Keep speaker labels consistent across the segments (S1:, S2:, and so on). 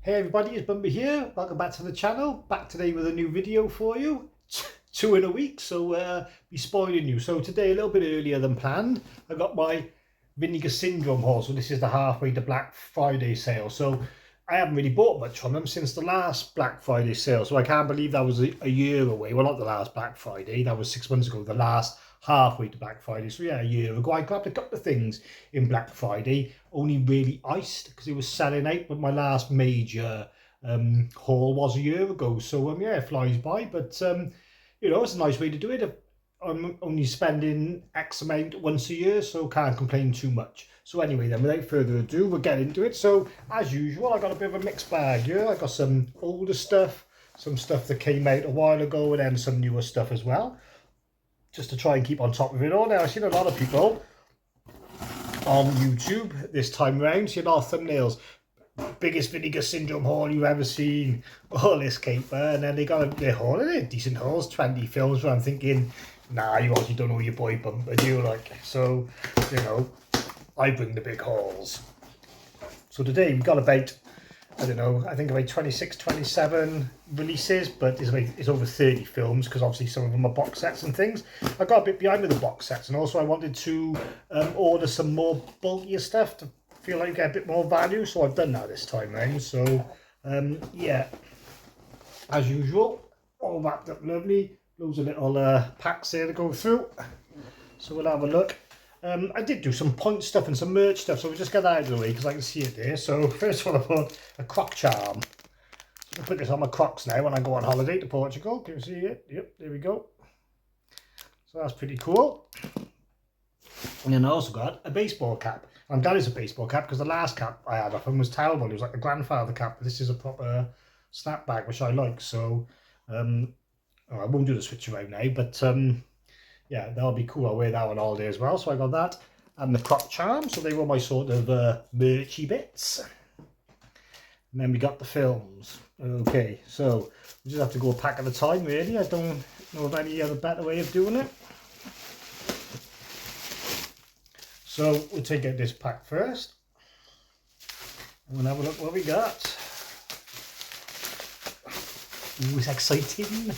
S1: Hey everybody, it's Bumby here. Welcome back to the channel. Back today with a new video for you. Two in a week, so be spoiling you. So today, a little bit earlier than planned, I got my Vinegar Syndrome haul. So this is the halfway to Black Friday sale. So I haven't really bought much from them since the last Black Friday sale. So I can't believe that was a year away. Well, not the last Black Friday. That was 6 months ago. The last halfway to Black Friday. So yeah, a year ago. I grabbed a couple of things in Black Friday. Only really iced because it was selling out. But my last major haul was a year ago. So yeah, it flies by. But you know, it's a nice way to do it. I'm only spending X amount once a year, so can't complain too much. So anyway then, without further ado, we'll get into it. So as usual, I got a bit of a mixed bag here. I got some older stuff, some stuff that came out a while ago, and then some newer stuff as well, just to try and keep on top of it all. Now, I've seen a lot of people on YouTube this time around, see a lot of thumbnails. Biggest Vinegar Syndrome haul you've ever seen, all this caper, and then they got their haul in it, decent hauls, 20 films, where I'm thinking, nah, you obviously don't know your boy Bumper, do you? Like, so, you know, I bring the big hauls. So today we've got about, I don't know, I think about 26, 27 releases, but it's over 30 films, because obviously some of them are box sets and things. I got a bit behind with the box sets, and also I wanted to order some more bulkier stuff to feel like you get a bit more value, so I've done that this time round. So yeah, as usual, all wrapped up lovely, loads of little packs there to go through, so we'll have a look. I did do some point stuff and some merch stuff, so we'll just get that out of the way because I can see it there. So first one, I bought a croc charm. I'll put this on my crocs now when I go on holiday to Portugal. Can you see it? Yep, there we go. So that's pretty cool. And then I also got a baseball cap. I'm glad it's a baseball cap because the last cap I had off him was terrible. It was like the grandfather cap, but this is a proper snapback, which I like. So I won't do the switch around now, but yeah, that'll be cool. I'll wear that one all day as well. So I got that and the croc charm. So they were my sort of merchy bits. And then we got the films. Okay, so we just have to go a pack at a time, really. I don't know of any other better way of doing it. So we'll take out this pack first, and we'll have a look what we got. Ooh, it's exciting.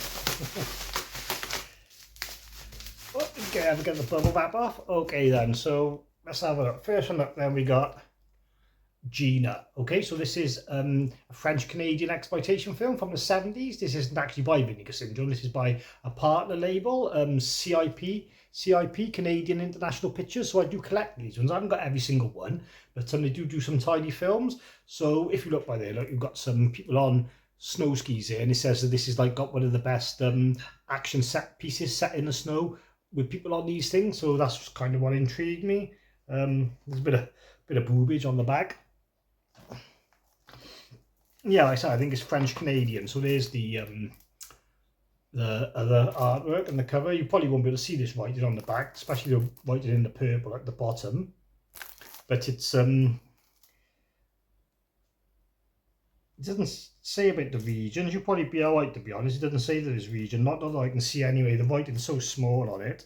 S1: Okay, have to get the bubble wrap off. Okay then, so let's have a look. First one up then we got Gina. Okay, so this is a French-Canadian exploitation film from the 70s. This isn't actually by Vinegar Syndrome. This is by a partner label, CIP, Canadian International Pictures. So I do collect these ones. I haven't got every single one, but they do some tiny films. So if you look by there, look, you've got some people on snow skis here, and it says that this is like got one of the best action set pieces set in the snow with people on these things. So that's kind of what intrigued me. There's a bit of boobage on the back. Yeah, like I said, I think it's French Canadian. So there's the other artwork and the cover. You probably won't be able to see this writing on the back, especially the writing in the purple at the bottom. But it's it doesn't say about the regions. You'll probably be alright, to be honest. It doesn't say that it's region, not that I can see anyway. The writing's so small on it.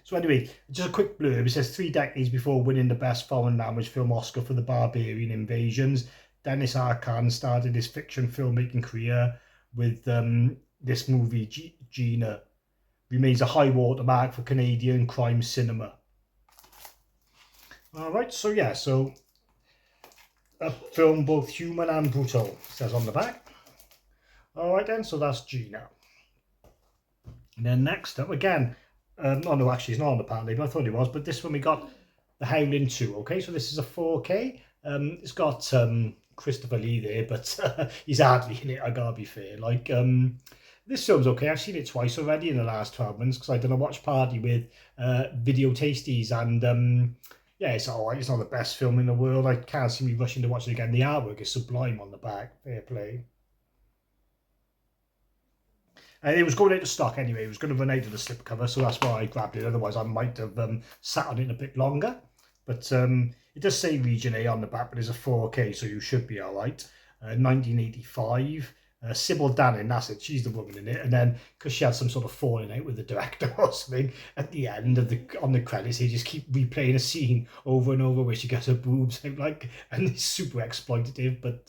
S1: So anyway, just a quick blurb. It says 3 decades before winning the Best Foreign Language Film Oscar for The Barbarian Invasions, Dennis Arcand started his fiction filmmaking career with this movie. Gina remains a high watermark for Canadian crime cinema. Alright, so yeah, so a film both human and brutal, says on the back. Alright then, so that's Gina. And then next up, again, oh no, actually it's not on the part label, I thought it was, but this one we got The Howling 2, okay, so this is a 4K. It's got Christopher Lee there, but he's hardly in it, I gotta be fair. Like, this film's okay. I've seen it twice already in the last 12 months because I done a watch party with Video Tasties, and yeah, it's alright. It's not the best film in the world. I can't see me rushing to watch it again. The artwork is sublime on the back. Fair play. And it was going out of stock anyway. It was going to run out of the slipcover, so that's why I grabbed it. Otherwise, I might have sat on it a bit longer. But it does say Region A on the back, but it's a 4K, so you should be all right. 1985. Sybil Danning, that's it, she's the woman in it. And then because she had some sort of falling out with the director or something, at the end of on the credits they just keep replaying a scene over and over where she gets her boobs out, like, and it's super exploitative, but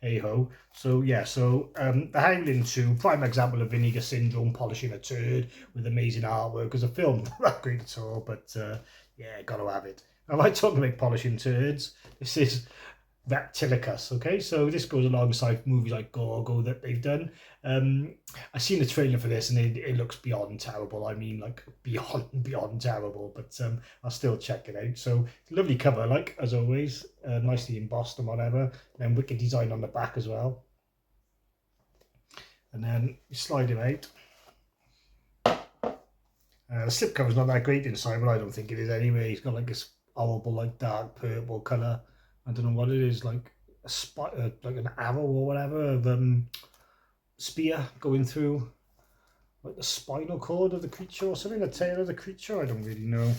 S1: hey ho. So yeah, so The Howling 2, prime example of Vinegar Syndrome polishing a turd with amazing artwork, because the film not great at all, but yeah, gotta have it. Am I talking about polishing turds? This is Reptilicus. Okay, so this goes alongside movies like Gorgo that they've done. I've seen the trailer for this and it looks beyond terrible. I mean, like beyond terrible, but I'll still check it out. So lovely cover, like as always, nicely embossed and whatever, and then wicked design on the back as well. And then you slide it out. The slipcover's not that great inside, but I don't think it is anyway. It's got like this horrible, like dark purple colour. I don't know what it is, like a like an arrow or whatever of spear going through like the spinal cord of the creature or something, the tail of the creature. I don't really know.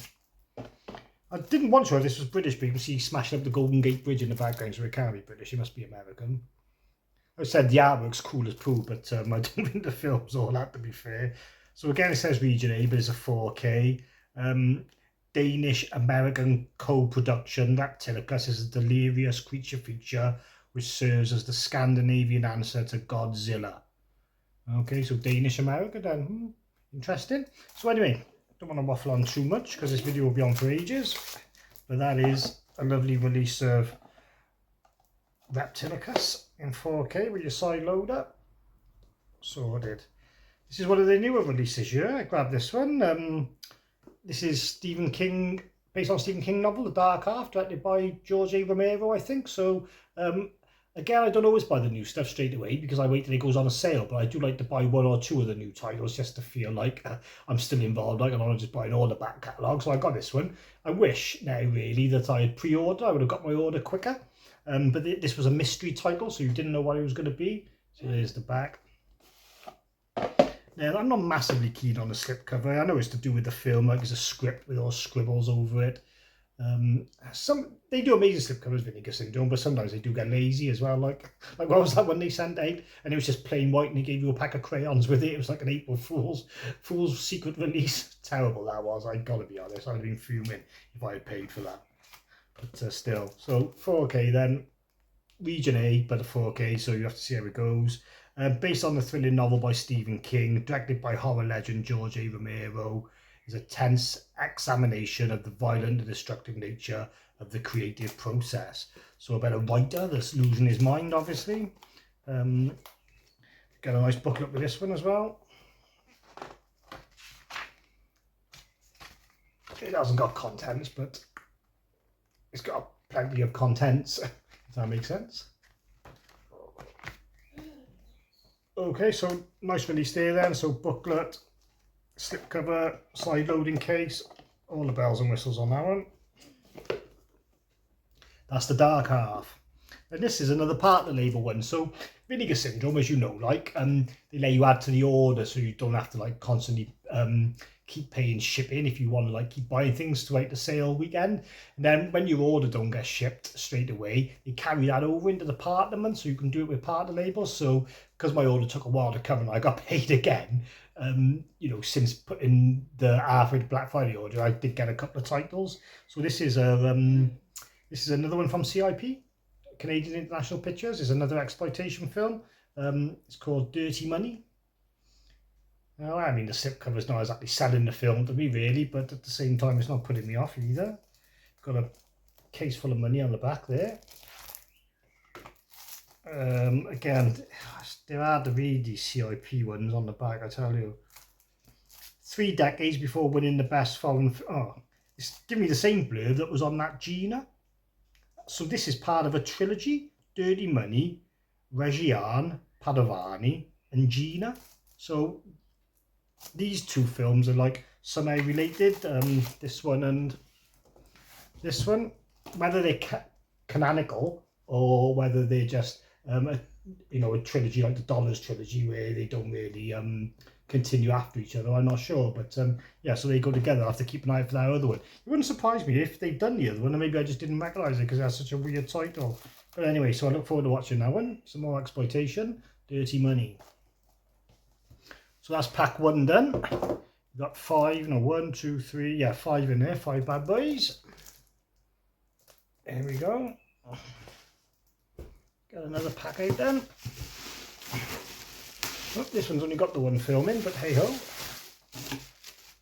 S1: I didn't want to if this was British, but you can see smashing up the Golden Gate Bridge in the background, so it can't be British. It must be American. I said the artwork's cool as poo, but I don't think the film's all that, to be fair. So again, it says Region A, but it's a 4K. Danish-American co-production. Reptilicus is a delirious creature feature which serves as the Scandinavian answer to Godzilla. Okay, so Danish-American then. Interesting. So anyway, don't want to waffle on too much because this video will be on for ages. But that is a lovely release of Reptilicus in 4K with your side loader. Sorted. This is one of the newer releases here. I grabbed this one. This is Stephen King, based on Stephen King novel, The Dark Half, directed by George A. Romero, I think. So, again, I don't always buy the new stuff straight away because I wait till it goes on a sale, but I do like to buy one or two of the new titles just to feel like I'm still involved. Like, I'm not just buying all the back catalogue, so I got this one. I wish now, really, that I had pre-ordered. I would have got my order quicker. But this was a mystery title, so you didn't know what it was going to be. So there's the back. Now, I'm not massively keen on the slipcover. I know it's to do with the film, like it's a script with all scribbles over it. They do amazing slipcovers, Vinegar Syndrome, but sometimes they do get lazy as well. Like what was that one they sent out? And it was just plain white and they gave you a pack of crayons with it. It was like an April Fool's secret release. Terrible that was, I gotta be honest. I'd have been fuming if I had paid for that. But still, so 4K then. Region A, but a 4K, so you have to see how it goes. Based on the thrilling novel by Stephen King, directed by horror legend George A. Romero, is a tense examination of the violent and destructive nature of the creative process. So about a writer that's losing his mind, obviously. Got a nice booklet with this one as well. It hasn't got contents, but it's got plenty of contents. Does that make sense? Okay, so nice release there then. So booklet, slipcover, side loading case, all the bells and whistles on that one. That's The Dark Half. And this is another part of the label one. So Vinegar Syndrome, as you know, like, they let you add to the order so you don't have to like constantly keep paying shipping if you want to like keep buying things throughout the sale weekend. And then when your order don't get shipped straight away, they carry that over into the partner month, so you can do it with partner labels. So because my order took a while to come and I got paid again, you know, since putting the average Black Friday order, I did get a couple of titles. So this is another one from CIP, Canadian International Pictures. Is another exploitation film. It's called Dirty Money. Now, I mean, the slipcover's not exactly selling the film to me, really, but at the same time, it's not putting me off either. Got a case full of money on the back there. Again, they're hard to read, these CIP ones on the back, I tell you. 3 decades before winning the best foreign... Oh, it's giving me the same blurb that was on that Gina. So this is part of a trilogy: Dirty Money, Reggiane, Padovani, and Gina. So these two films are like somehow related, this one and this one, whether they're canonical or whether they're just you know, a trilogy like the Dollars trilogy where they don't really continue after each other. I'm not sure, but yeah, so they go together. I have to keep an eye for that other one. It wouldn't surprise me if they've done the other one and maybe I just didn't recognise it because it has such a weird title. But anyway, so I look forward to watching that one. Some more exploitation. Dirty Money. So that's pack 1 done. We've got 5, no, 1, 2, 3, yeah, 5 in there, 5 bad boys. There we go. Got another pack out then. Oh, this one's only got the 1 film in, but hey ho.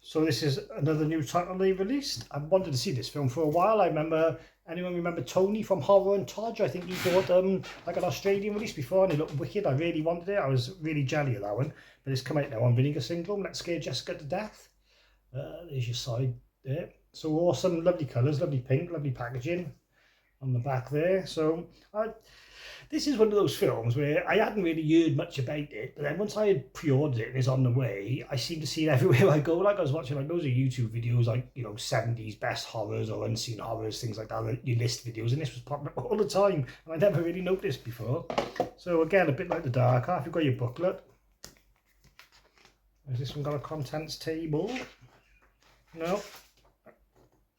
S1: So this is another new title they released. I've wanted to see this film for a while. I remember, anyone remember Tony from Horror and Todge? I think he bought like an Australian release before and it looked wicked. I really wanted it. I was really jelly of that one. But it's come out now on Vinegar Syndrome. Let's Scare Jessica to Death. There's your side there. So awesome, lovely colours, lovely pink, lovely packaging on the back there. So this is one of those films where I hadn't really heard much about it, but then once I had pre-ordered it and it's on the way, I seem to see it everywhere I go. Like I was watching like loads of YouTube videos, like, you know, 70s best horrors or unseen horrors, things like that, you list videos, and this was popping up all the time, and I never really noticed before. So again, a bit like the Dark Half, you've got your booklet. Has this one got a contents table? No.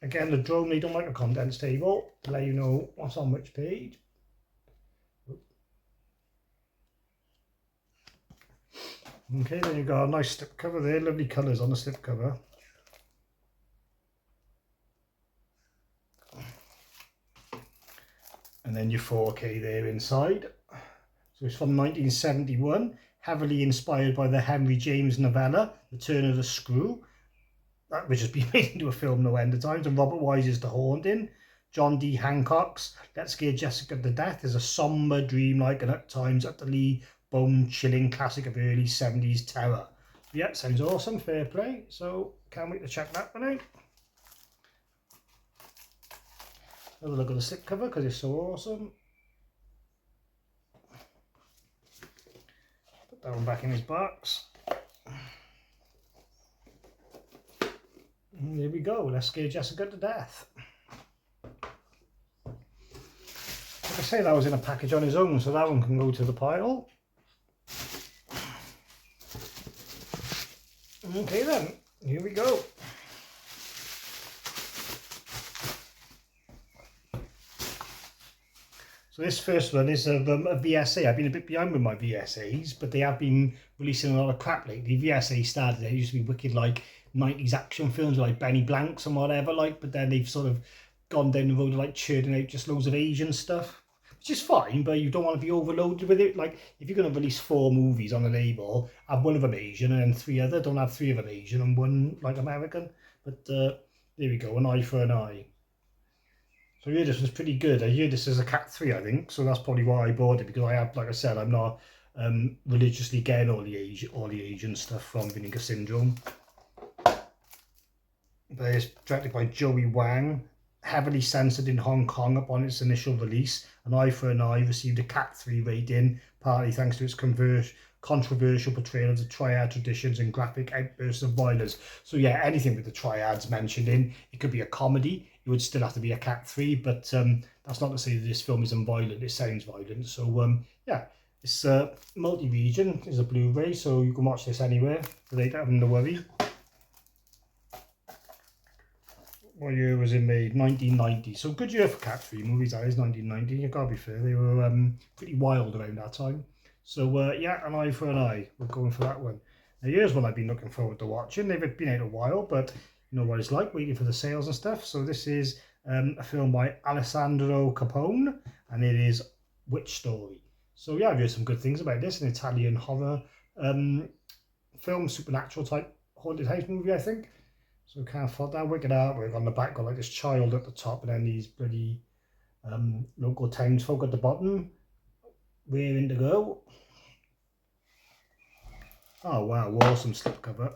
S1: Again, the drone, they don't like a contents table to let you know what's on which page. Okay, then you've got a nice slip cover there, lovely colours on the slip cover. And then your 4K there inside. So it's from 1971, heavily inspired by the Henry James novella, The Turn of the Screw, that which has been made into a film no end of times, and Robert Wise's The Haunting. John D. Hancock's Let's Scare Jessica to Death is a sombre, dreamlike, and at times utterly bone-chilling classic of early 70s terror. Yeah, sounds awesome, fair play. So, can't wait to check that one out. Another look at the slipcover because it's so awesome. Put that one back in his box. And there we go, Let's Scare Jessica to Death. Like I say, that was in a package on his own, so that one can go to the pile. Okay then, here we go. So this first one is of a VSA. I've been a bit behind with my VSAs, but they have been releasing a lot of crap lately. VSA started, it used to be wicked like 90s action films like Benny Blanks and whatever, like, but then they've sort of gone down the road of like churning out just loads of Asian stuff, which is fine, but you don't want to be overloaded with it. Like, if you're going to release 4 movies on a label, have one of them Asian and then 3 other. Don't have 3 of them Asian and 1 like American. But there we go, an eye for an eye. So yeah, this was pretty good. I hear this is a Cat 3, I think, so that's probably why I bought it, because I have, like I said, I'm not religiously getting all the Asian stuff from Vinegar Syndrome. But it's directed by Joey Wang, heavily censored in Hong Kong upon its initial release. An Eye for an Eye received a Cat 3 rating, partly thanks to its controversial portrayal of the triad traditions and graphic outbursts of violence. So yeah, anything with the triads mentioned in, it could be a comedy, it would still have to be a Cat 3, but that's not to say that this film isn't violent, it sounds violent. So yeah, it's multi-region, it's a Blu-ray, so you can watch this anywhere without having to worry. What year was it made? 1990. So good year for Cat 3 movies, that is, 1990. You've got to be fair, they were pretty wild around that time. So yeah, An Eye for an Eye, we're going for that one. Now here's one I've been looking forward to watching. They've been out a while, but you know what it's like, waiting for the sales and stuff. So this is a film by Alessandro Capone, and it is Witch Story. So yeah, I've heard some good things about this, an Italian horror film, supernatural type haunted house movie, I think. So can't fault that. Wicked artwork on the back, got like this child at the top and then these bloody local townsfolk at the bottom raring to go. Oh wow, awesome slipcover.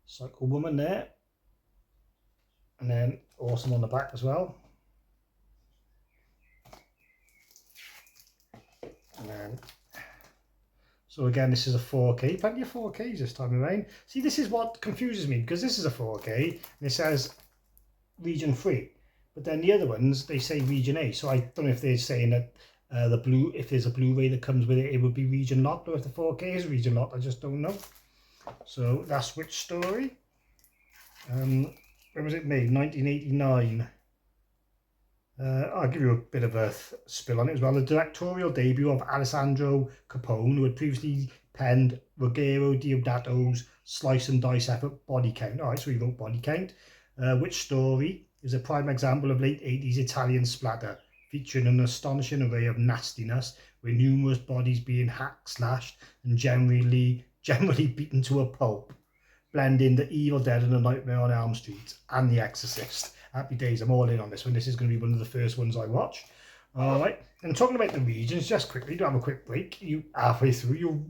S1: Psycho woman there. And then awesome on the back as well. And then, so again, this is a 4K, plenty of 4Ks this time around. See, this is what confuses me, because this is a 4K and it says region 3, but then the other ones, they say region A. So I don't know if they're saying that if there's a Blu-ray that comes with it, it would be region locked, or if the 4K is region locked, I just don't know. So that's Witch Story. When was it made? 1989. I'll give you a bit of a spill on it as well. The directorial debut of Alessandro Capone, who had previously penned Ruggero Deodato's Slice and Dice effort Body Count. All right, so he wrote Body Count, which story is a prime example of late 80s Italian splatter, featuring an astonishing array of nastiness, with numerous bodies being hacked, slashed, and generally beaten to a pulp, blending The Evil Dead and The Nightmare on Elm Street and The Exorcist. Happy days, I'm all in on this one. This is going to be one of the first ones I watch. All right, and talking about the regions, just quickly, to have a quick break, you halfway through, you'll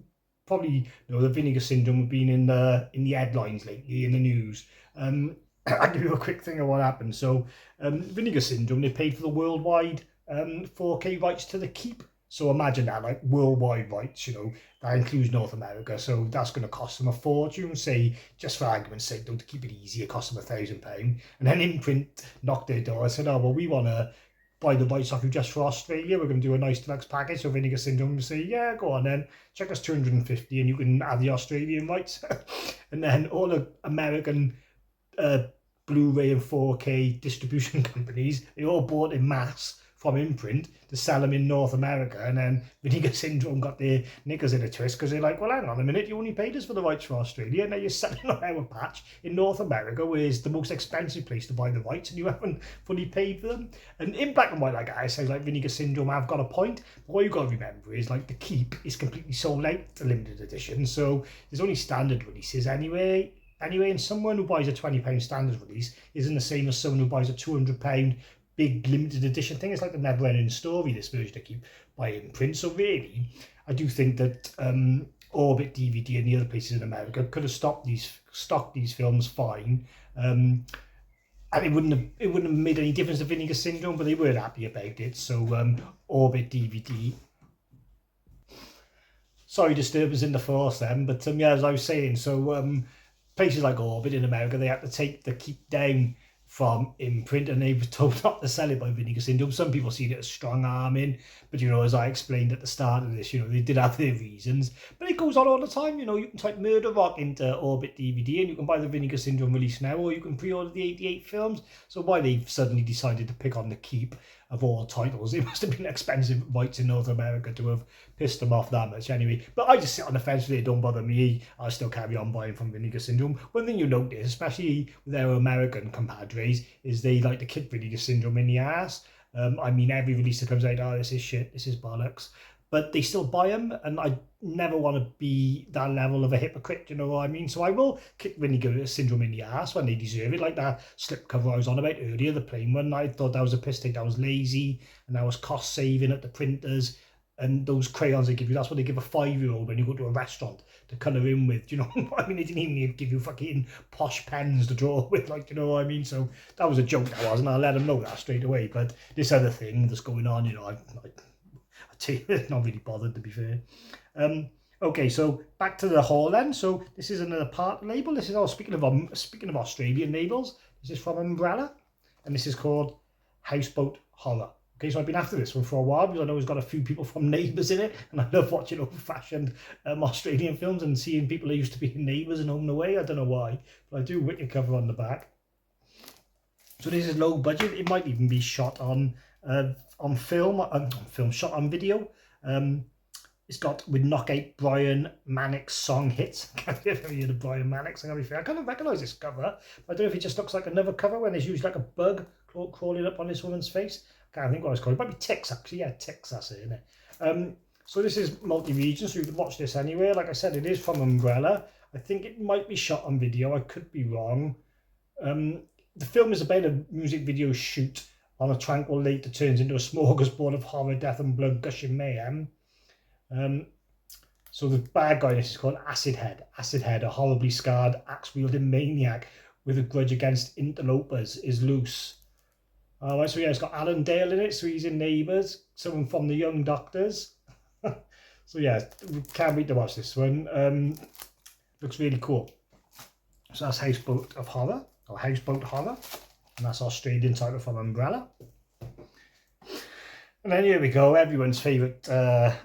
S1: probably know the Vinegar Syndrome have been in the headlines lately, in the news. I'll give you a quick thing of what happened. So, Vinegar Syndrome, they paid for the worldwide 4K rights to the Keep. So imagine that, like worldwide rights, that includes North America. So that's going to cost them a fortune. Say, just for argument's sake, to keep it easy, it cost them £1,000. And then Imprint knocked their door and said, oh, well, we want to buy the rights off you just for Australia. We're going to do a nice deluxe package. So Vinegar Syndrome say, yeah, go on then. Check us 250 and you can have the Australian rights. And then all the American Blu-ray and 4K distribution companies, they all bought in mass from Imprint to sell them in North America, and then Vinegar Syndrome got their knickers in a twist because they're like, well, hang on a minute, you only paid us for the rights for Australia, and now you're selling on our patch in North America, where it's the most expensive place to buy the rights, and you haven't fully paid for them. And in black and white, like I say, like Vinegar Syndrome have got a point, but what you've got to remember is, like, the Keep is completely sold out, the limited edition, so there's only standard releases anyway, and someone who buys a £20 standard release isn't the same as someone who buys a £200 big limited edition thing. It's like the never ending story, this version I keep buying in print. So really, I do think that Orbit DVD and the other places in America could have stocked these films fine, and it wouldn't have made any difference to Vinegar Syndrome, but they weren't happy about it. So Orbit DVD. Sorry, disturbance in the force then, but yeah, as I was saying, so places like Orbit in America, they had to take the Keep down from Imprint, and they were told not to sell it by Vinegar Syndrome. Some people see it as strong arming, but as I explained at the start of this, they did have their reasons. But it goes on all the time. You can type Murder Rock into Orbit DVD and you can buy the Vinegar Syndrome release now, or you can pre-order the 88 films. So why they've suddenly decided to pick on the Keep of all titles, it must have been expensive rights in North America to have pissed them off that much anyway. But I just sit on the fence with it, don't bother me. I still carry on buying from Vinegar Syndrome. One thing you notice, especially with our American compadres, is they like to kick Vinegar Syndrome in the ass. I mean, every release that comes out, oh, this is shit, this is bollocks. But they still buy them, and I never want to be that level of a hypocrite, you know what I mean? So I will kick Vinegar Syndrome in the ass when they deserve it, like that slipcover I was on about earlier, the plain one. I thought that was a piss take, that was lazy, and that was cost saving at the printers. And those crayons they give you, that's what they give a 5-year-old when you go to a restaurant to colour in with, you know what I mean? They didn't even give you fucking posh pens to draw with, like, you know what I mean? So that was a joke, that was, and I let them know that straight away. But this other thing that's going on, I tell you, not really bothered, to be fair. Okay, so back to the haul then. So this is another part label. This is, speaking of Australian labels, this is from Umbrella, and this is called Houseboat Horror. Okay, so I've been after this one for a while because I know it's got a few people from Neighbours in it, and I love watching old-fashioned Australian films and seeing people who used to be in Neighbours and Home and Away. I don't know why, but I do wicked cover on the back. So this is low budget. It might even be shot on film, shot on video. It's got with Knockout Brian Mannix song hits. Have you ever heard of Brian Mannix? I kind of recognise this cover, but I don't know if it just looks like another cover when there's usually like a bug crawling up on this woman's face. I can't think what it's called. It might be ticks, actually. Yeah, ticks, that's it, isn't it? So this is multi-region, so you can watch this anywhere. Like I said, it is from Umbrella. I think it might be shot on video. I could be wrong. The film is about a music video shoot on a tranquil lake that turns into a smorgasbord of horror, death and blood gushing mayhem. So the bad guy in this is called Acid Head. Acid Head, a horribly scarred, axe-wielding maniac with a grudge against interlopers, is loose. Alright, so yeah, it's got Alan Dale in it, so he's in Neighbours, someone from the Young Doctors. So yeah, can't wait to watch this one. Looks really cool. So that's Houseboat Horror, and that's Australian title from Umbrella. And then here we go, everyone's favourite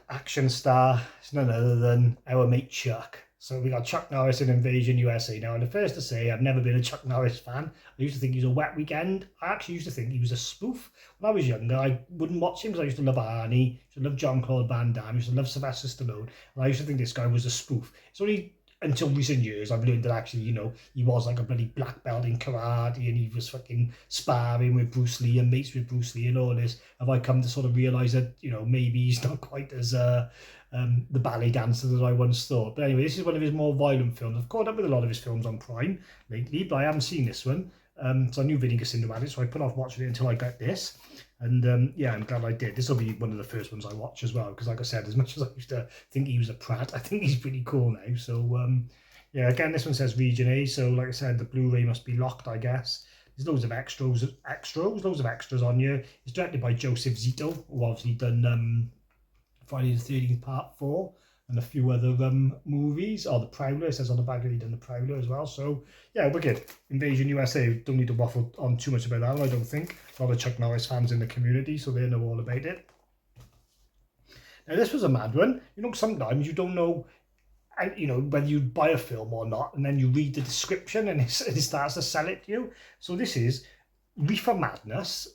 S1: action star. It's none other than our mate Chuck. So we got Chuck Norris in Invasion USA. Now, I'm the first to say I've never been a Chuck Norris fan. I used to think he was a wet weekend. I actually used to think he was a spoof. When I was younger, I wouldn't watch him because I used to love Arnie, used to love Jean-Claude Van Damme, used to love Sylvester Stallone, and I used to think this guy was a spoof. It's only until recent years I've learned that actually, you know, he was like a bloody black belt in karate and he was fucking sparring with Bruce Lee and mates with Bruce Lee and all this. Have I come to sort of realise that, you know, maybe he's not quite as the ballet dancer that I once thought. But anyway, this is one of his more violent films. I've caught up with a lot of his films on Prime lately, but I haven't seen this one. So I knew Vinegar Syndromes had it, so I put off watching it until I got this. And yeah, I'm glad I did. This will be one of the first ones I watch as well, because like I said, as much as I used to think he was a prat, I think he's pretty cool now. So yeah, again, this one says Region A, so like I said, the Blu-ray must be locked, I guess. There's loads of loads of extras on here. It's directed by Joseph Zito, who obviously done Friday the 13th Part 4 and a few other movies. Oh, The Prowler, it says on the back that he done The Prowler as well. So yeah, wicked. Invasion USA, don't need to waffle on too much about that, I don't think. A lot of Chuck Norris fans in the community, so they know all about it. Now this was a mad one. You know, sometimes you don't know, you know, whether you buy a film or not, and then you read the description and it starts to sell it to you. So this is Reefer Madness,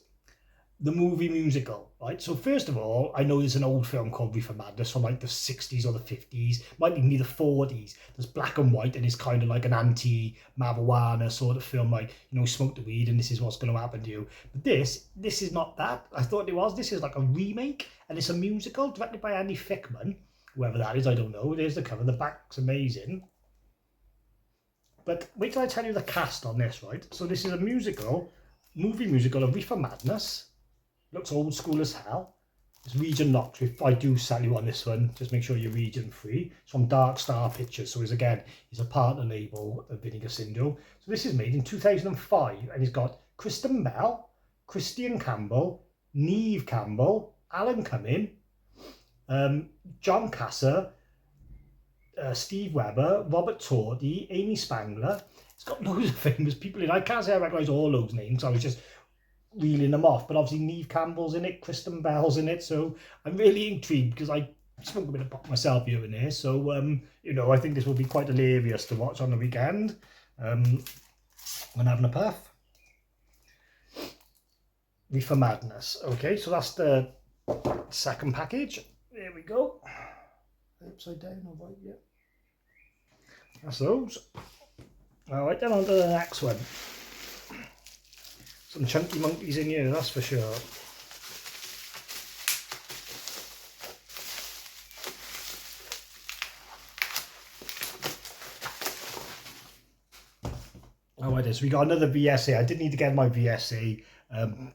S1: the movie musical, right? So first of all, I know there's an old film called Reefer Madness from like the 60s or the 50s, might even be the 40s. There's black and white and it's kind of like an anti-marijuana sort of film, like, you know, smoke the weed and this is what's going to happen to you. But this is not that. I thought it was. This is like a remake and it's a musical directed by Andy Fickman. Whoever that is, I don't know. There's the cover. The back's amazing. But wait till I tell you the cast on this, right? So this is a movie musical of Reefer Madness. Looks old school as hell. It's region locked. If I do sell you on this one, just make sure you're region free. It's from Dark Star Pictures. So he's a partner label of Vinegar Syndrome. So this is made in 2005 and he's got Kristen Bell, Christian Campbell, Neve Campbell, Alan Cumming, John Casser, Steve Webber, Robert Tordy, Amy Spangler. It's got loads of famous people in. I can't say I recognise all those names. I was just reeling them off, but obviously Neve Campbell's in it, Kristen Bell's in it, so I'm really intrigued because I smoke a bit of pot myself here and there, so you know, I think this will be quite hilarious to watch on the weekend when having a puff. Reefer Madness. Okay, so that's the second package. There we go. Upside down, all right, yeah. That's those. All right, then on to the next one. Some chunky monkeys in here, that's for sure. Oh, it is. We got another VSA. I did need to get my VSA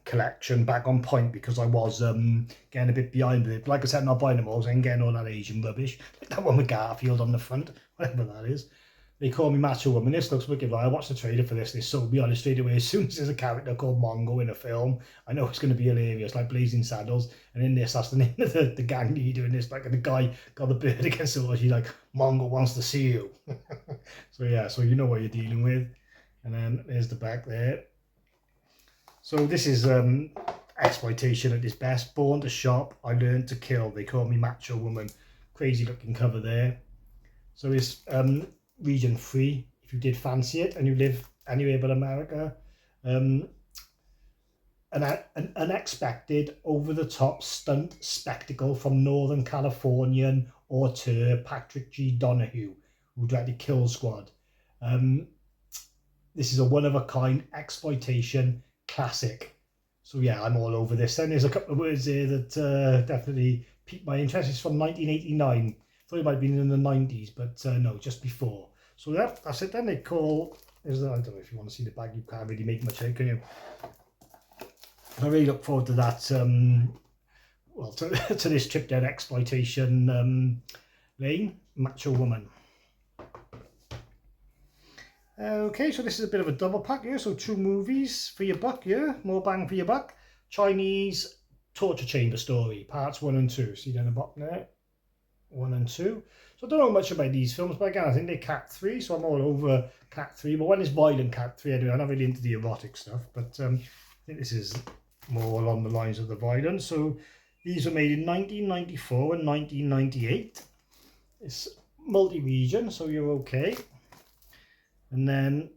S1: collection back on point because I was getting a bit behind with it. But like I said, not buying them all, so I ain't getting all that Asian rubbish. Like that one with Garfield on the front, whatever that is. They call me Macho Woman. This looks wicked. I watched the trailer for this. They sold me on it straight away. As soon as there's a character called Mongo in a film, I know it's going to be hilarious, like Blazing Saddles. And in this, that's the name of the gang leader in this. Like the guy got the bird against the horse. He's like, Mongo wants to see you. So yeah, so you know what you're dealing with. And then there's the back there. So this is exploitation at its best. Born to shop, I learned to kill. They call me Macho Woman. Crazy looking cover there. So it's region free if you did fancy it and you live anywhere but America. An unexpected over-the-top stunt spectacle from Northern Californian auteur Patrick G. Donahue, who directed Kill Squad. This is a one-of-a-kind exploitation classic. So yeah, I'm all over this. Then there's a couple of words here that definitely piqued my interest. It's from 1989. Thought it might have been in the 90s, but no, just before. So that's it then. They call, I don't know if you want to see the bag, you can't really make much out, can you? I really look forward to that, well, to this trip down exploitation lane. Macho Woman. Okay, so this is a bit of a double pack here. So 2 movies for your buck here. More bang for your buck. Chinese torture chamber story, parts 1 and 2. See down the bottom there. 1 and 2. So I don't know much about these films, but again, I think they're Cat 3, so I'm all over Cat 3. But one is violent Cat 3 anyway. I'm not really into the erotic stuff, but I think this is more along the lines of the violence. So these were made in 1994 and 1998. It's multi-region, so you're okay. And then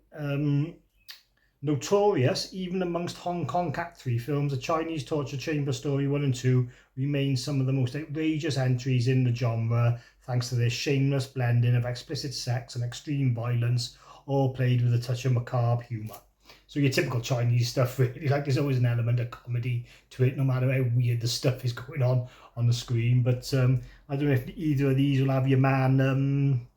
S1: notorious, even amongst Hong Kong Cat 3 films, the Chinese Torture Chamber Story 1 and 2 remain some of the most outrageous entries in the genre, thanks to their shameless blending of explicit sex and extreme violence, all played with a touch of macabre humour. So your typical Chinese stuff, really, like there's always an element of comedy to it, no matter how weird the stuff is going on the screen. But I don't know if either of these will have your man,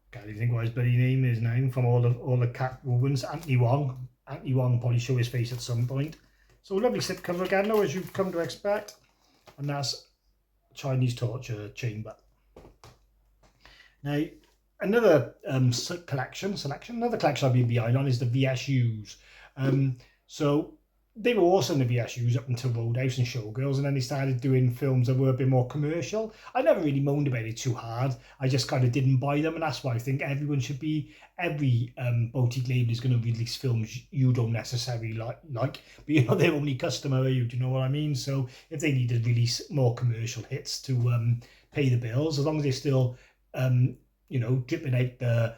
S1: can't even think what his bloody name is now, from all the cat movements, Anthony Wong. Anthony Wong will probably show his face at some point. So lovely slipcover again, though, as you've come to expect. And that's Chinese Torture Chamber. Now, another collection I've been behind on is the VSUs. So they were also in the VSUs up until Roadhouse and Showgirls, and then they started doing films that were a bit more commercial. I never really moaned about it too hard. I just kind of didn't buy them, and that's why I think every boutique label is going to release films you don't necessarily like, but you're not their only customer, are you? Do you know what I mean? So if they need to release more commercial hits to pay the bills, as long as they're still dripping out the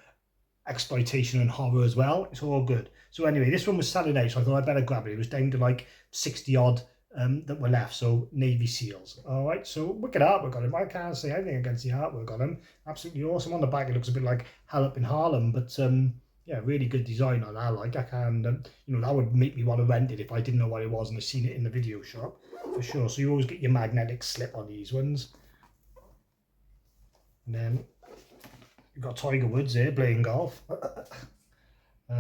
S1: exploitation and horror as well, it's all good. So anyway, this one was selling out, so I thought I'd better grab it. It was down to like 60 odd that were left, so Navy SEALs. All right, so wicked artwork on him. I can't say anything against the artwork on him. Absolutely awesome. On the back, it looks a bit like Hell Up in Harlem, but yeah, really good design on that. Like, I can, that would make me want to rent it if I didn't know what it was and I've seen it in the video shop for sure. So you always get your magnetic slip on these ones. And then you've got Tiger Woods here playing golf.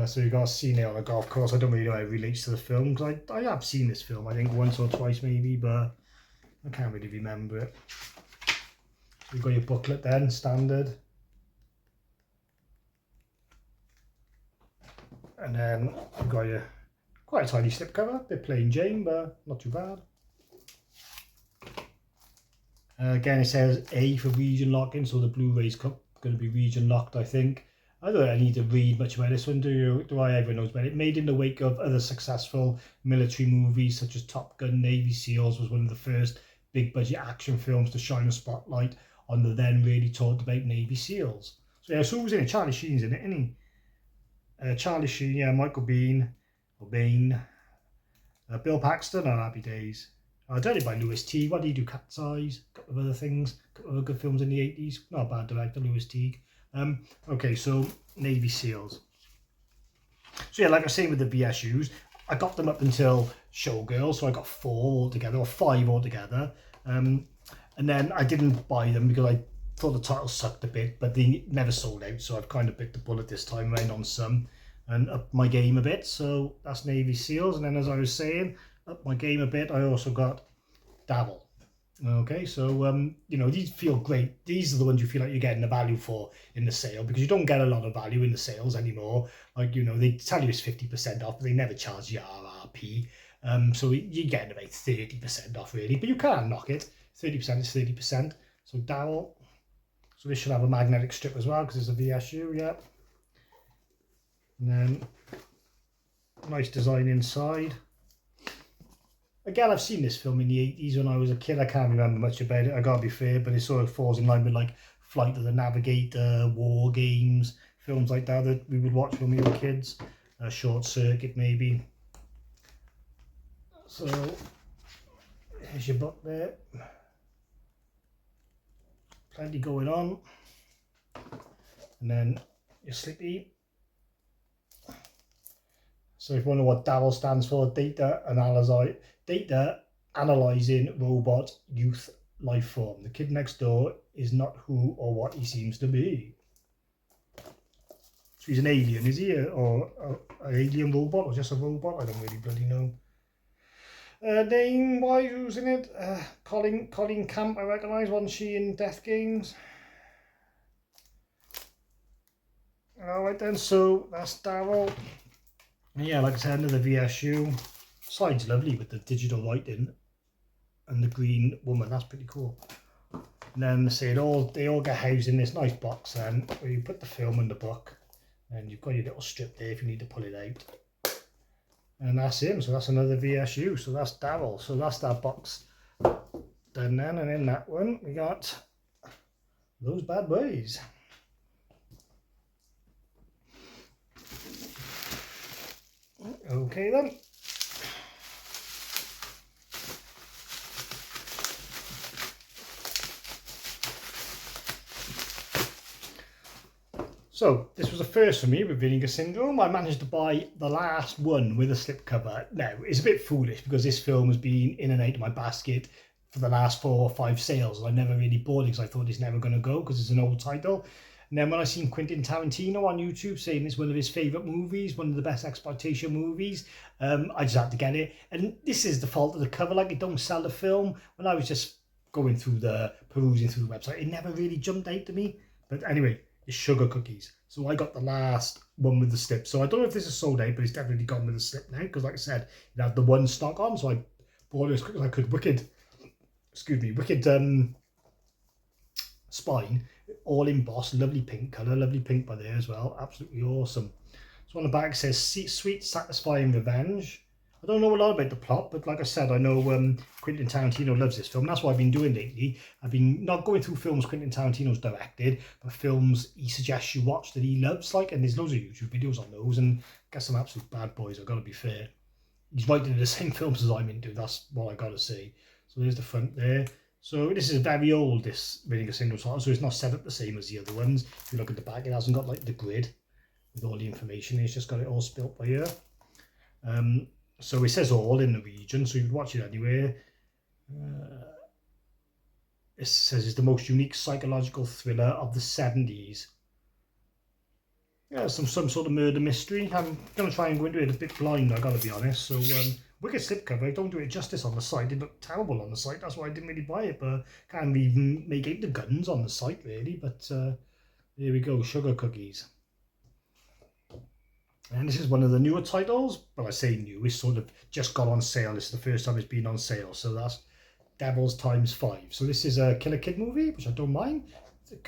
S1: So you've got a scene there on a golf course. I don't really know how it relates to the film, because I have seen this film, I think once or twice maybe, but I can't really remember it. So you've got your booklet then, standard. And then you've got your quite a tiny slipcover, bit plain Jane, but not too bad. Again, it says A for region locking, so the Blu-ray's going to be region locked, I think. I don't need to read much about this one, do you? Do I? Everyone knows about it. Made in the wake of other successful military movies such as Top Gun, Navy SEALs was one of the first big budget action films to shine a spotlight on the then really talked about Navy SEALs. So yeah, so who's in it? Charlie Sheen's in it, isn't he? Charlie Sheen, yeah, Michael Biehn, Bill Paxton, oh, Happy Days. Directed by Lewis Teague. What did he do? Cat's Eyes, a couple of other things, a couple of other good films in the 80s. Not a bad director, Lewis Teague. Okay, so Navy SEALs. So yeah, like I was saying with the VSUs, I got them up until Showgirls, so I got 4 altogether, or 5 altogether. And then I didn't buy them because I thought the title sucked a bit, but they never sold out, so I've kind of bit the bullet this time around on some and up my game a bit. So that's Navy SEALs. And then, as I was saying, up my game a bit, I also got Dabble. Okay, so these feel great. These are the ones you feel like you're getting the value for in the sale, because you don't get a lot of value in the sales anymore. Like, they tell you it's 50% off, but they never charge you RRP. So you're getting about 30% off really, but you can't knock it. 30% is 30%. So Dowel. So this should have a magnetic strip as well, because it's a VSU, yeah. And then nice design inside. Again, I've seen this film in the 80s when I was a kid. I can't remember much about it, I gotta be fair, but it sort of falls in line with like Flight of the Navigator, War Games, films like that we would watch when we were kids. Short Circuit maybe. So here's your book there. Plenty going on. And then your slippy. So if you wonder what DAVL stands for, Data Analyzing Robot Youth Life Form. The kid next door is not who or what he seems to be. So he's an alien, is he? Or an alien robot, or just a robot? I don't really bloody know. Name wise, who's in it? Colleen Camp, I recognise. Wasn't she in Death Games? Alright then, so that's Daryl. Yeah, like I said, another VSU. Side's lovely with the digital writing and the green woman. That's pretty cool. And then they all get housed in this nice box then, where you put the film in the book, and you've got your little strip there if you need to pull it out. And that's him. So that's another VSU. So that's Daryl. So that's that box done then. And in that one we got Those bad boys. Okay then. So this was a first for me with Vinegar Syndrome. I managed to buy the last one with a slipcover. Now, it's a bit foolish because this film has been in and out of my basket for the last 4 or 5 sales. I never really bought it because I thought it's never going to go because it's an old title. And then when I seen Quentin Tarantino on YouTube saying it's one of his favourite movies, one of the best exploitation movies, I just had to get it. And this is the fault of the cover, like it don't sell the film. When I was just perusing through the website, it never really jumped out to me. But anyway, it's sugar cookies. So I got the last one with the slip. So I don't know if this is sold out, but it's definitely gone with the slip now. Because like I said, it had the one stock on. So I bought it as quick as I could. Wicked spine, all embossed, lovely pink colour, lovely pink by there as well, absolutely awesome. So on the back it says sweet satisfying revenge. I don't know a lot about the plot, but like I said, I know Quentin Tarantino loves this film. That's what I've been doing lately. I've been not going through films Quentin Tarantino's directed, but films he suggests you watch that he loves, like, and there's loads of YouTube videos on those, and I guess some absolute bad boys, I've got to be fair. He's writing the same films as I'm into, that's what I got to say. So there's the front there. So this is very old, this Vinegar Syndrome title, so it's not set up the same as the other ones. If you look at the back, it hasn't got like the grid with all the information. It's just got it all spilt by here. So it says all in the region, so you can watch it anywhere. It says it's the most unique psychological thriller of the 70s. Yeah, some sort of murder mystery. I'm going to try and go into it a bit blind, I got to be honest. So wicked slipcover. I don't do it justice on the site. It looked terrible on the site. That's why I didn't really buy it. But can't even make out the guns on the site really. But there we go, sugar cookies. And this is one of the newer titles. But I say new. It's sort of just got on sale. This is the first time it's been on sale. So that's Devils times 5. So this is a Killer Kid movie, which I don't mind.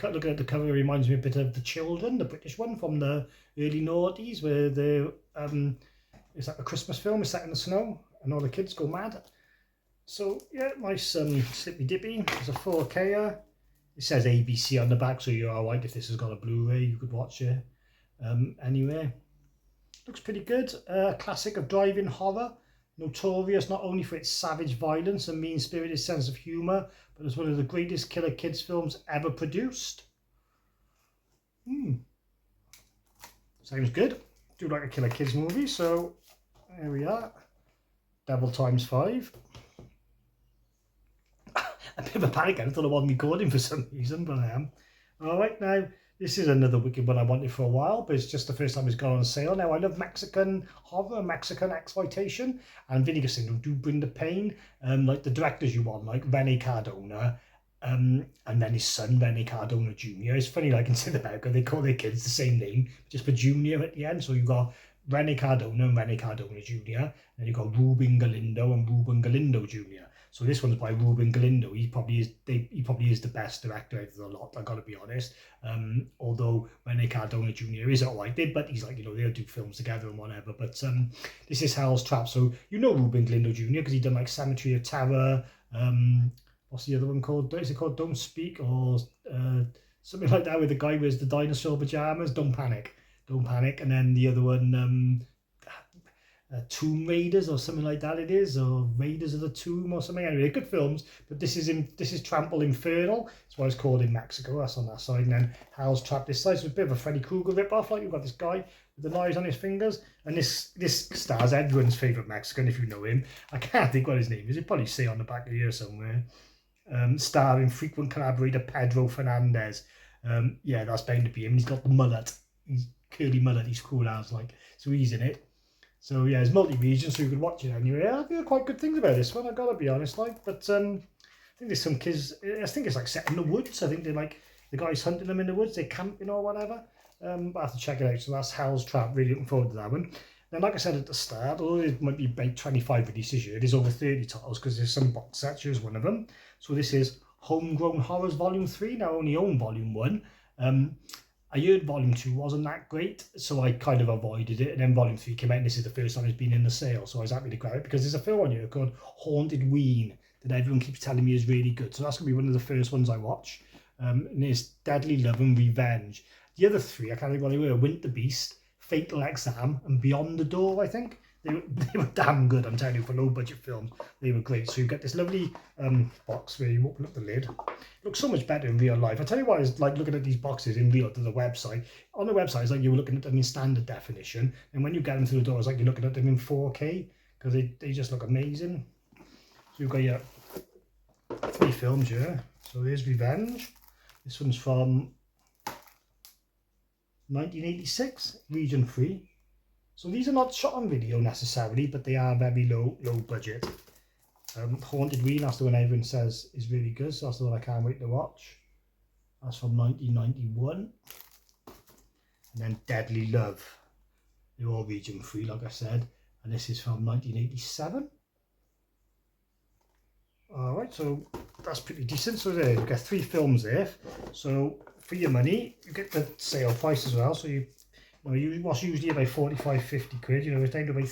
S1: Looking at the cover, it reminds me a bit of The Children, the British one from the early noughties, where they're it's like a Christmas film, it's set in the snow, and all the kids go mad. So yeah, nice slippy dippy. There's a 4K. It says ABC on the back, so you're alright if this has got a Blu-ray, you could watch it anywhere. Looks pretty good. Classic of drive-in horror. Notorious not only for its savage violence and mean-spirited sense of humour, but as one of the greatest Killer Kids films ever produced. Sounds good. Do like a Killer Kids movie, so there we are. Devil times 5. A bit of a panic. I thought I wasn't recording for some reason, but I am. Alright, now this is another wicked one I wanted for a while, but it's just the first time it's gone on sale. Now, I love Mexican horror, Mexican exploitation, and Vinegar Syndrome do bring the pain. Like the directors you want, like Rene Cardona, and then his son, Rene Cardona Jr. It's funny, like in South America, they call their kids the same name, just for Junior at the end. So you've got Rene Cardona and Rene Cardona Jr., and then you've got Ruben Galindo and Ruben Galindo Jr. So this one's by Ruben Galindo. He probably is the best director out of the lot, I gotta be honest. Although Rene Cardona Jr. is alright, but he's like, they'll do films together and whatever. But this is Hell's Trap. So Ruben Galindo Jr. because he done like Cemetery of Terror. What's the other one called? Is it called Don't Speak or something like that, with the guy wears the dinosaur pajamas? Don't Panic. And then the other one, Tomb Raiders or something like that it is, or Raiders of the Tomb or something. Anyway, good films, but this is Trample Infernal. That's why it's called in Mexico. That's on that side. And then Hell's Trap this side. So it's a bit of a Freddy Krueger rip-off. Like, you've got this guy with the knives on his fingers, and this stars everyone's favourite Mexican, if you know him. I can't think what his name is. It'll probably say on the back of here somewhere. Starring frequent collaborator Pedro Fernandez. Yeah, that's bound to be him. He's got the mullet. He's curly mullet. He's cool as, like, so he's in it. So yeah, it's multi-region, so you could watch it anyway. I hear quite good things about this one, I gotta be honest, like. But I think there's some kids. I think it's like set in the woods. I think they're like the guys hunting them in the woods. They're camping or whatever. But I have to check it out. So that's Hell's Trap. Really looking forward to that one. Then, like I said at the start, although it might be about 25 releases here, there's over 30 titles because there's some box sets. Here's one of them. So this is Homegrown Horrors Volume 3. Now I only own Volume 1. I heard Volume 2 wasn't that great, so I kind of avoided it. And then Volume 3 came out, and this is the first time it's been in the sale, so I was happy to grab it because there's a film on here called Haunted Ween that everyone keeps telling me is really good. So that's going to be one of the first ones I watch. And it's Deadly Love and Revenge. The other three, I can't think what they were: Winter Beast, Fatal Exam, and Beyond the Door, I think. They were damn good, I'm telling you, for low budget films. They were great. So you get this lovely box where you open up the lid. It looks so much better in real life. I tell you what, it's like looking at these boxes in real to the website. On the website, it's like you were looking at them in standard definition. And when you get them through the door, it's like you're looking at them in 4K because they just look amazing. So you've got your 3 films here. So there's Revenge. This one's from 1986, region 3. So these are not shot on video necessarily, but they are very low budget. Haunted Ween, that's the one everyone says is really good, so that's the one I can't wait to watch. That's from 1991. And then Deadly Love. They're all region 3, like I said. And this is from 1987. Alright, so that's pretty decent. So there, you get 3 films there. So for your money, you get the sale price as well. So you what's usually about 45-50 quid, you know, it's down to about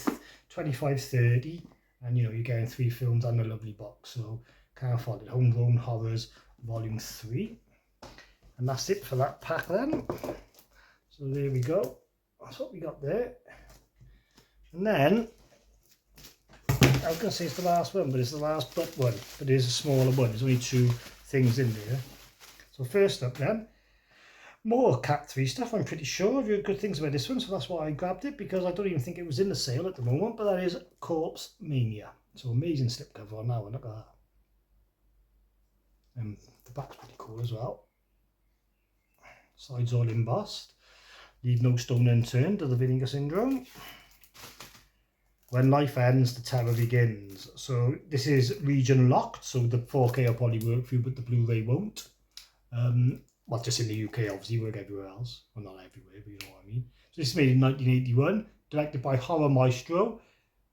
S1: 25-30, and you know, you're getting 3 films and a lovely box. So can't afford it. Homegrown Horrors Volume 3. And that's it for that pack then. So there we go. That's what we got there. And then I was going to say it's the last one, but it's the last but one. But it is a smaller one. There's only 2 things in there. So first up then, more Cat 3 stuff, I'm pretty sure. I've heard good things about this one, so that's why I grabbed it, because I don't even think it was in the sale at the moment, but that is Corpse Mania. So amazing slipcover on that one, look at that. And the back's pretty cool as well. Sides all embossed. Leave no stone unturned to the Vinegar Syndrome. When life ends, the terror begins. So this is region locked, so the 4K will probably work for you, but the Blu-ray won't. Well, just in the UK, obviously, work everywhere else. Well, not everywhere, but you know what I mean. So this is made in 1981, directed by horror maestro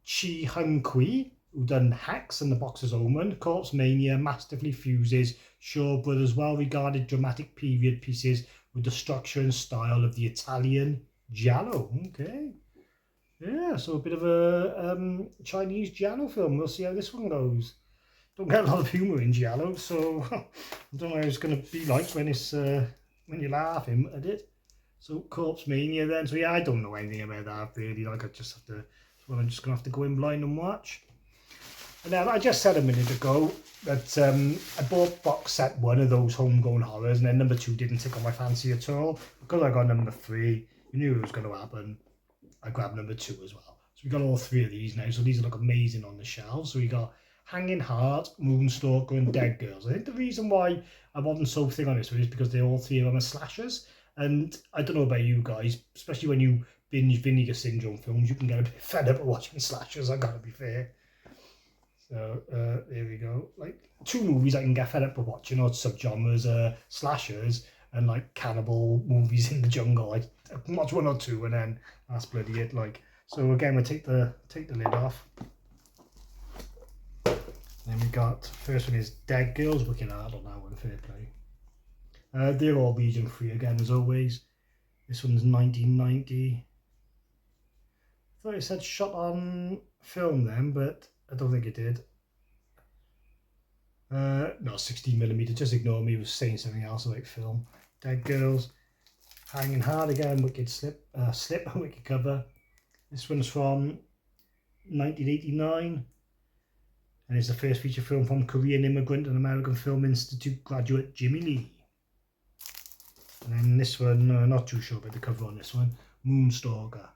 S1: Chi Hung Kui, who done Hex and The Boxer's Omen. Corpse Mania masterfully fuses Shaw Brothers' well-regarded dramatic period pieces with the structure and style of the Italian giallo. Okay. Yeah, so a bit of a Chinese giallo film. We'll see how this one goes. Don't get a lot of humour in giallo, so I don't know how it's going to be like when it's when you're laughing at it. So Corpse Mania then. So yeah, I don't know anything about that really. Like I just have to. Well, I'm just going to have to go in blind and watch. And then I just said a minute ago that I bought box set 1 of those homegrown horrors, and then number 2 didn't tickle my fancy at all. Because I got number 3, you knew it was going to happen. I grabbed number 2 as well. So we got all 3 of these now. So these look amazing on the shelves. So we got Hanging Heart, Moonstalker, and Dead Girls. I think the reason why I wasn't so thick on this one is because they're all 3 of them are slashers. And I don't know about you guys, especially when you binge Vinegar Syndrome films, you can get a bit fed up of watching slashers, I gotta be fair. So there we go. Like 2 movies I can get fed up of watching, or subgenres, slashers and like cannibal movies in the jungle. I can watch 1 or 2 and then that's bloody it. Like, so again, we'll take the lid off. Then we got, first one is Dead Girls, wicked hard on that one, fair play. They're all region 3 again as always. This one's 1990. I thought it said shot on film then, but I don't think it did. No, 16mm, just ignore me, it was saying something else about film. Dead Girls, Hanging Hard again, wicked slip, wicked cover. This one's from 1989. And it's the first feature film from Korean immigrant and American Film Institute graduate Jimmy Lee. And then this one, not too sure about the cover on this one, Moonstalker.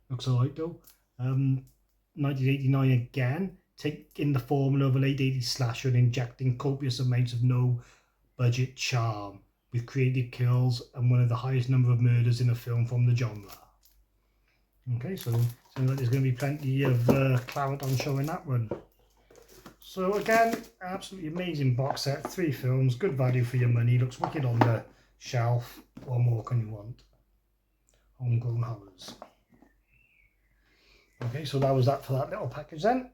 S1: Looks alright though. 1989 again, taking the formula of a late 80s slasher and injecting copious amounts of no budget charm with creative kills and one of the highest number of murders in a film from the genre. Okay, so seems like there's going to be plenty of claret on show in that one. So again, absolutely amazing box set, 3 films, good value for your money, looks wicked on the shelf. What more can you want? Homegrown horrors. Okay, so that was that for that little package then.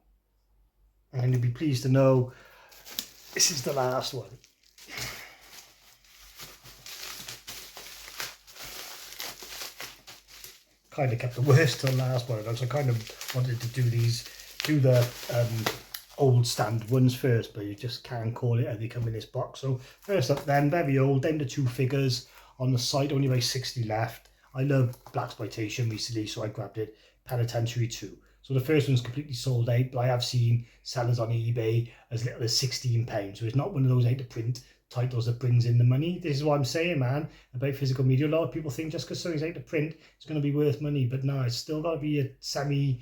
S1: And you'll be pleased to know this is the last one. Kind of kept the worst till last one, because I kind of wanted to do the old standard ones first, but you just can't call it, and they come in this box. So first up then, very old, then the 2 figures on the side, only about 60 left. I love blaxploitation recently, so I grabbed it. Penitentiary 2. So the first one's completely sold out, but I have seen sellers on eBay as little as £16. So it's not one of those out to print titles that brings in the money. This is what I'm saying, man, about physical media. A lot of people think just because something's out to print, it's going to be worth money, but no, it's still got to be a semi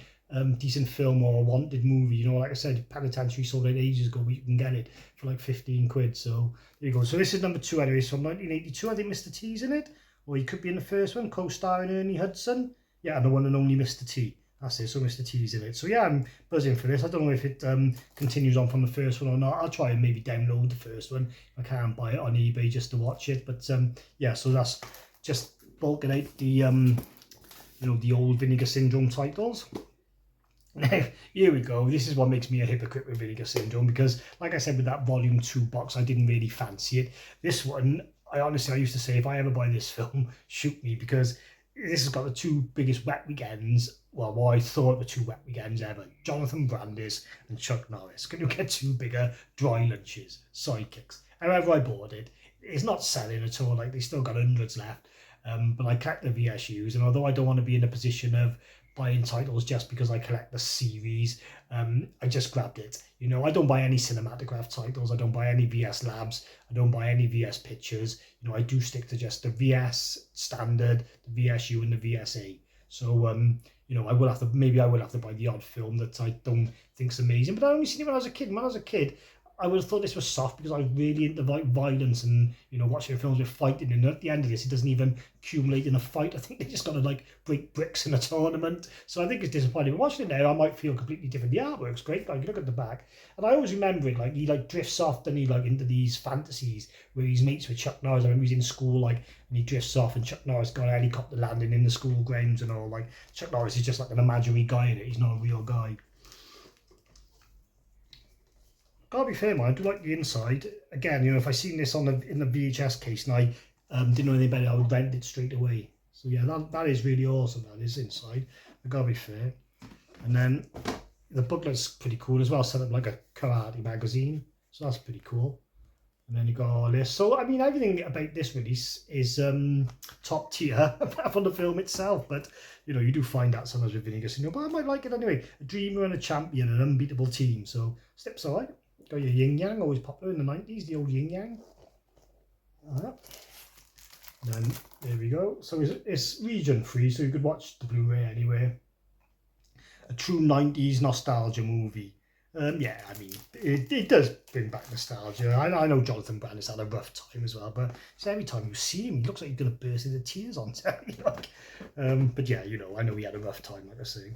S1: decent film or a wanted movie. You know, like I said, Penitentiary sold out ages ago, but you can get it for like 15 quid. So there you go. So this is number 2 anyway. So from 1982, I think Mr. T's in it, or he could be in the first one, co-starring Ernie Hudson. Yeah, and the one and only Mr. T. That's it, so Mr. T's in it. So yeah, I'm buzzing for this. I don't know if it continues on from the first one or not. I'll try and maybe download the first one. I can buy it on eBay just to watch it. But yeah, so that's just bulking out the you know, the old Vinegar Syndrome titles. Now, here we go. This is what makes me a hypocrite with Vinegar Syndrome, because like I said, with that volume 2 box, I didn't really fancy it. This one, I used to say, if I ever buy this film, shoot me, because this has got the 2 biggest wet weekends, well, what I thought were 2 wet weekends ever. Jonathan Brandis and Chuck Norris. Can you get 2 bigger dry lunches, sidekicks? However I bought it, it's not selling at all. Like, they still got hundreds left. But I collect the VSUs, and although I don't want to be in a position of buying titles just because I collect the series, I just grabbed it. You know, I don't buy any cinematograph titles, I don't buy any VS Labs, I don't buy any VS Pictures. You know, I do stick to just the VS Standard, the VSU and the VSA. So you know, maybe I will have to buy the odd film that I don't think's amazing, but I only seen it when I was a kid. When I was a kid, I would have thought this was soft because I was really into violence and, you know, watching films with fighting. And at the end of this, it doesn't even accumulate in a fight. I think they just got to like break bricks in a tournament. So I think it's disappointing. But watching it now, I might feel completely different. The artwork's great. Like, look at the back. And I always remember it, like, he like drifts off, and he like into these fantasies where he's mates with Chuck Norris. I remember he's in school, like, and he drifts off, and Chuck Norris got a helicopter landing in the school grounds and all. Like, Chuck Norris is just like an imaginary guy in it. He's not a real guy. Gotta be fair, man, I do like the inside. Again, you know, if I seen this in the VHS case and I didn't know anything about it, I would rent it straight away. So yeah, that is really awesome, that is inside. I gotta be fair. And then the booklet's pretty cool as well, set up like a karate magazine. So that's pretty cool. And then you got all this. So, I mean, everything about this release is top tier, apart from the film itself. But, you know, you do find that sometimes with Vinegar Syndrome. But I might like it anyway. A dreamer and a champion, an unbeatable team. So, steps all right. Got your yin yang, always popular in the 90s, the old yin yang. Then there we go. So it's region free, so you could watch the Blu-ray anywhere. A true 90s nostalgia movie. Yeah, I mean, it does bring back nostalgia. I know Jonathan Brandis had a rough time as well, but it's every time you see him, he looks like he's going to burst into tears on telly. But yeah, you know, I know he had a rough time, like I say.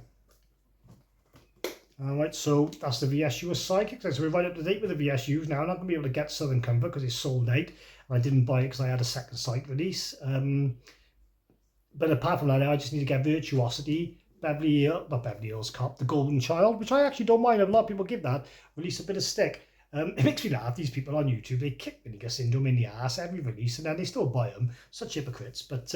S1: Alright, so that's the VSU Psychic. So we're right up to date with the VSUs now. I'm not going to be able to get Southern Comfort because it's sold out. And I didn't buy it because I had a second sight release. But apart from that, I just need to get Virtuosity, not Beverly Hills Cop, The Golden Child, which I actually don't mind. A lot of people give that, release a bit of stick. It makes me laugh, these people on YouTube, they kick Vinegar Syndrome in the ass every release and then they still buy them. Such hypocrites. But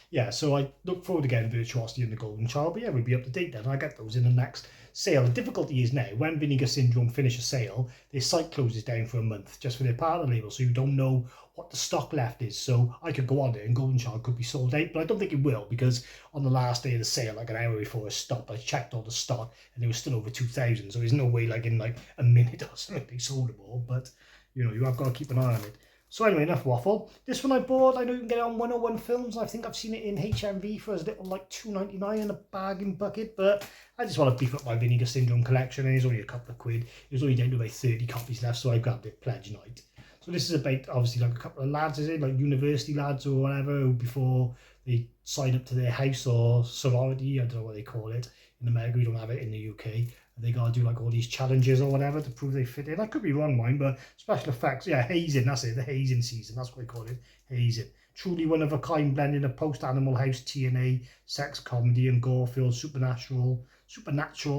S1: yeah, so I look forward to getting Virtuosity and The Golden Child. But yeah, we'll be up to date then. I get those in the next sale. The difficulty is now, when Vinegar Syndrome finish a sale, their site closes down for a month just for their partner label, so you don't know what the stock left is. So I could go on there and Golden Child could be sold out, but I don't think it will, because on the last day of the sale, like an hour before it stopped, I checked all the stock and it was still over 2,000. So there's no way, like in like a minute or something, they sold them all. But you know, you have got to keep an eye on it. So anyway, enough waffle. This one I bought, I know you can get it on 101 Films. I think I've seen it in HMV for as little like $2.99 in a bargain bucket, but I just want to beef up my Vinegar Syndrome collection, and it's only a couple of quid. There's only down to about 30 copies left, so I grabbed it pledge night. So this is about, obviously, like a couple of lads, is it? Like university lads or whatever, who before they sign up to their house or sorority, I don't know what they call it. In America, we don't have it in the UK. They gotta do like all these challenges or whatever to prove they fit in. I could be wrong, mine, but special effects, yeah, hazing, that's it, the hazing season, that's what they call it, hazing. Truly one of a kind, blending of post-Animal House, TNA, sex comedy, and gore-filled supernatural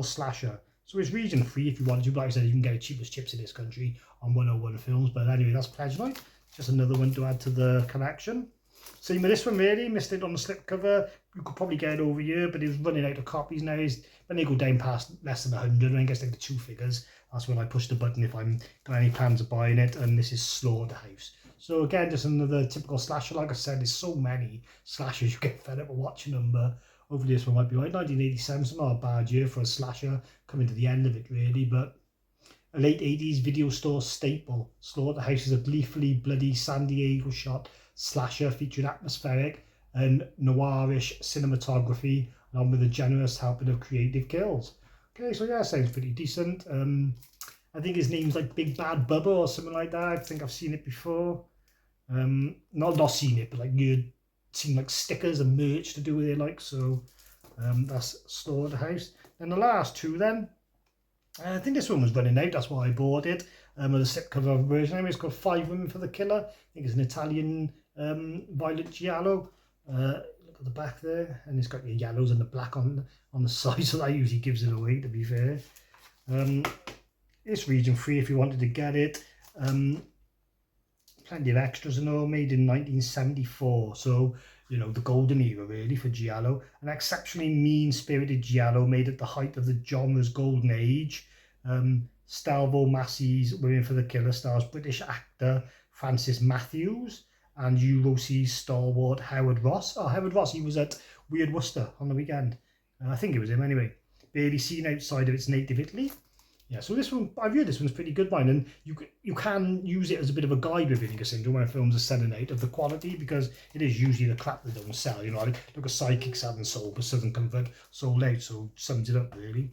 S1: slasher. So it's region free if you want to, but like I said, you can get it cheap as chips in this country on 101 Films. But anyway, that's pledge night. Just another one to add to the collection. Same with this one, really. Missed it on the slipcover. You could probably get it over here, but it was running out of copies now. When they go down past less than 100, and I guess like the 2 figures, That's when I push the button if I'm got any plans of buying it. And this is Slaughterhouse. So again, just another typical slasher. Like I said, there's so many slashers you get fed up of watching them, but hopefully this one might be right. 1987, so not a bad year for a slasher, coming to the end of it really, but a late 80s video store staple. Slaughterhouse is a gleefully bloody San Diego shot slasher featuring atmospheric and noirish cinematography, along with a generous helping of creative kills. Okay, so yeah, sounds pretty decent. I think his name's like Big Bad Bubba or something like that. I think I've seen it before. Not seen it, but like you'd seen like stickers and merch to do with it, like, so that's Slaughterhouse. And the last two then, I think this one was running out, that's why I bought it. The slipcover version. Anyway, it's got 5 Women for the Killer. I think it's an Italian violet giallo. Look at the back there, and it's got your yellows and the black on the side, so that usually gives it away, to be fair. It's region free if you wanted to get it. Plenty of extras and all, made in 1974, so you know, the golden era really for giallo. An exceptionally mean-spirited giallo made at the height of the genre's golden age. Stelvo Massey's Women for the Killer stars British actor Francis Matthews and Eurosea stalwart Howard Ross. Oh, Howard Ross, he was at Weird Worcester on the weekend. I think it was him anyway. Barely seen outside of its native Italy. Yeah, so this one, I've heard this one's pretty good, mine, and you can use it as a bit of a guide with Vinegar Syndrome when films are selling out of the quality, because it is usually the crap that don't sell. You know, like look at Sidekicks hadn't sold, but Southern Comfort sold out, so sums it up really.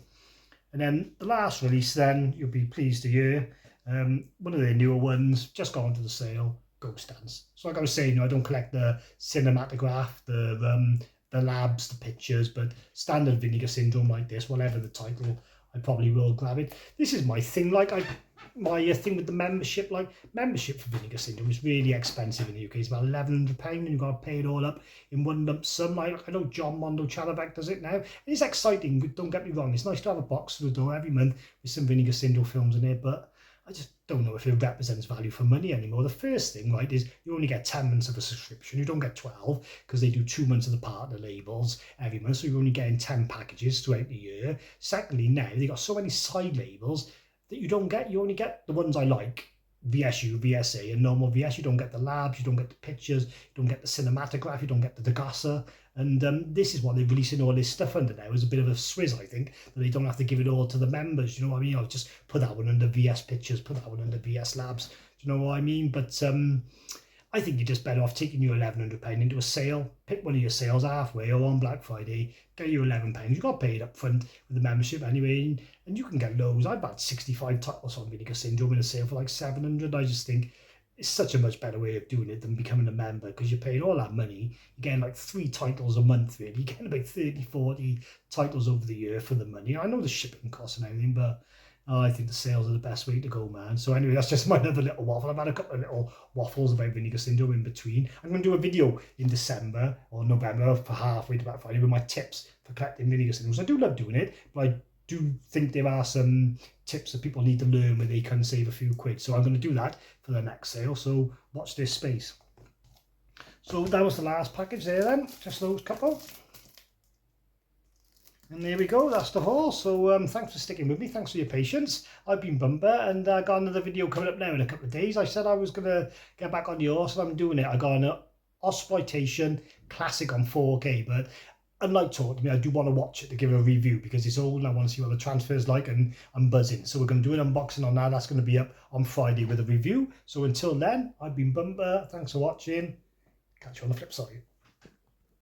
S1: And then the last release, then you'll be pleased to hear, one of their newer ones just got onto the sale, Ghost Dance. So like I was saying, you know, I don't collect the cinematograph, the labs, the pictures, but standard Vinegar Syndrome like this, whatever the title, I probably will grab it. This is my thing, like my thing with the membership, like membership for Vinegar Syndrome is really expensive in the UK. It's about £1,100 and you've got to pay it all up in one lump sum. I know John Mondo Chalaback does it now. It's exciting, but don't get me wrong, it's nice to have a box to the door every month with some Vinegar Syndrome films in it, but I just don't know if it represents value for money anymore. The first thing, right, is you only get 10 months of a subscription. You don't get 12 because they do 2 months of the partner labels every month. So you're only getting 10 packages throughout the year. Secondly, now they got so many side labels that you don't get. You only get the ones I like. VSU, VSA, and normal VS. You don't get the labs, you don't get the pictures, you don't get the cinematograph, you don't get the Degasser. And this is what they're releasing all this stuff under now, as a bit of a swizz, I think, that they don't have to give it all to the members. You know what I mean? I'll just put that one under VS Pictures, put that one under VS Labs. Do you know what I mean? But I think you're just better off taking your £1,100 into a sale. Pick one of your sales halfway or on Black Friday. Get your £11. You've got paid up front with the membership anyway, and you can get loads. I've had 65 titles on Vinegar Syndrome in a sale for like 700. I just think it's such a much better way of doing it than becoming a member, because you're paying all that money. You're getting like 3 titles a month, really. You're getting about 30, 40 titles over the year for the money. I know the shipping costs and everything, but I think the sales are the best way to go, man. So anyway, that's just my other little waffle. I've had a couple of little waffles about Vinegar Syndrome in between. I'm going to do a video in December or November for halfway to Black Friday with my tips for collecting Vinegar Syndrome. So I do love doing it, but I do think there are some tips that people need to learn where they can save a few quid. So I'm going to do that for the next sale. So watch this space. So that was the last package there then. Just those couple. And there we go, that's the haul. So thanks for sticking with me, thanks for your patience. I've been Bumper, and I got another video coming up now in a couple of days. I said I was going to get back on the horse, and I'm doing it. I got an Exploitation Classic on 4K, but unlike Talk to Me, I do want to watch it to give a review, because it's old and I want to see what the transfer's like, and I'm buzzing. So we're going to do an unboxing on that. That's going to be up on Friday with a review. So until then, I've been Bumper, thanks for watching. Catch you on the flip side.